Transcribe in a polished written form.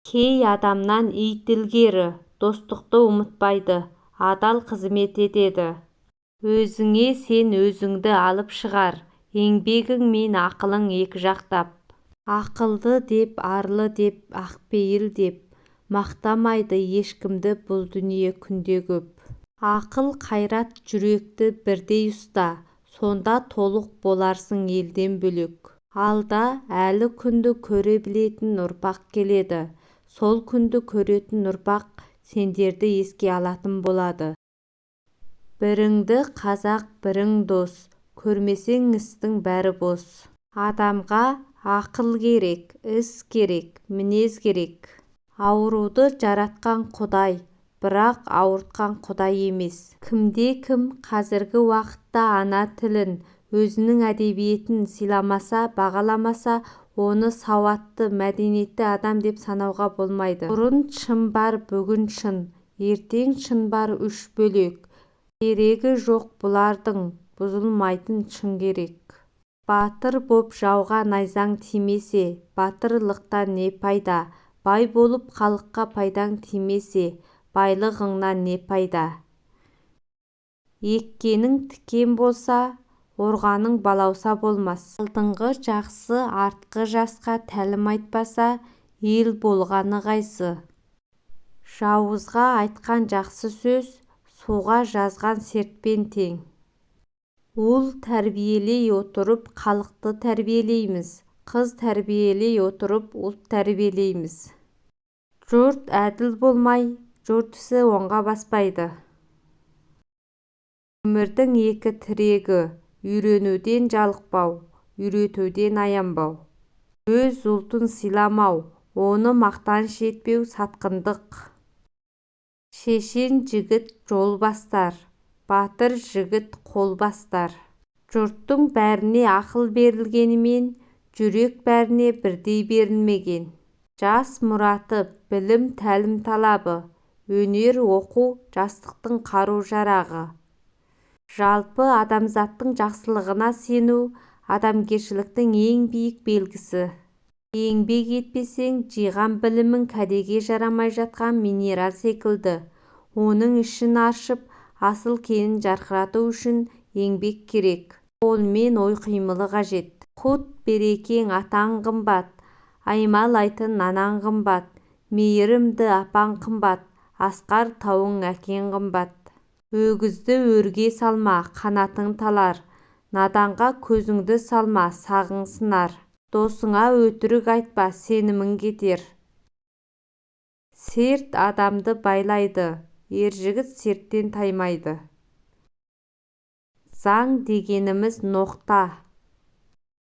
Кей адамнан ит ілгері, достықты ұмытпайды, адал қызмет етеді. Өзіңе сен өзіңді алып шығар, еңбегің мен ақылың екі жақтап. Ақылды деп, арлы деп, ақпейіл деп, мақтамайды ешкімді бұл дүние күнде көп. Ақыл қайрат жүректі бірдей ұста, сонда толық боларсың елден бөлек. Алда әлі күнді көре білетін ұрпақ келеді. Сол күнді көретін ұрпақ сендерді еске алатын болады. Біріңді қазақ, бірің дос, көрмесең істің бәрі бос. Адамға ақыл керек, іс керек, мінез керек. Ауруды жаратқан Құдай, бірақ ауыртқан Құдай емес. Кімде-кім қазіргі уақытта ана тілін, өзінің әдебиетін сыйламаса, бағаламаса, оны сауатты, мәдениетті адам деп санауға болмайды. Бұрын шын бар, бүгін шын, ертең шын бар, үш бөлек. Керегі жоқ бұлардың, бұзылмайтын шын керек. Батыр боп жауға найзаң тимесе, батырлықтан не пайда? Бай болып халыққа пайдаң тимесе, байлығыңнан не пайда? Еккенің тікен болса, орғаның балауса болмас. Алдыңғы жақсы артқы жасқа тәлім айтпаса, ел болғаны қайсы? Жауызға айтқан жақсы сөз, суға жазған сертпен тең. Ұл тәрбиелей отырып халықты тәрбиелейміз, қыз тәрбиелей отырып ұлт тәрбиелейміз. Жұрт әділ болмай, жұрт ісі оңға баспайды. Өмірдің екі тірегі, үйренуден жалықпау, үйретуден аянбау. Өз ұлтын сыйламау, оны мақтаныш етпеу сатқындық. Шешен жігіт жол бастар, батыр жігіт қол бастар. Жұрттың бәріне ақыл берілгенімен, жүрек бәріне бірдей берілмеген. Жас мұраты, білім тәлім талабы, өнер оқу жастықтың қару-жарағы. Жалпы адамзаттың жақсылығына сену адамгершіліктің ең биік белгісі. Еңбек етпесең, жиған білімің кәдеге жарамай жатқан минерал секілді. Оның ішін аршып, асыл кенін жарқырату үшін еңбек керек. Қолмен ой қимылы қажет. Құт берекең атаң қымбат, аймалайтын анаң қымбат, мейірімді апаң қымбат, асқар тауың әкең қымбат. Өгізді өрге салма, қанатың талар, наданға көзіңді салма, сағың сынар. Досыңа өтірік айтпа, сенімің кетер. Серт адамды байлайды, ержігіт серттен таймайды. Заң дегеніміз ноқта,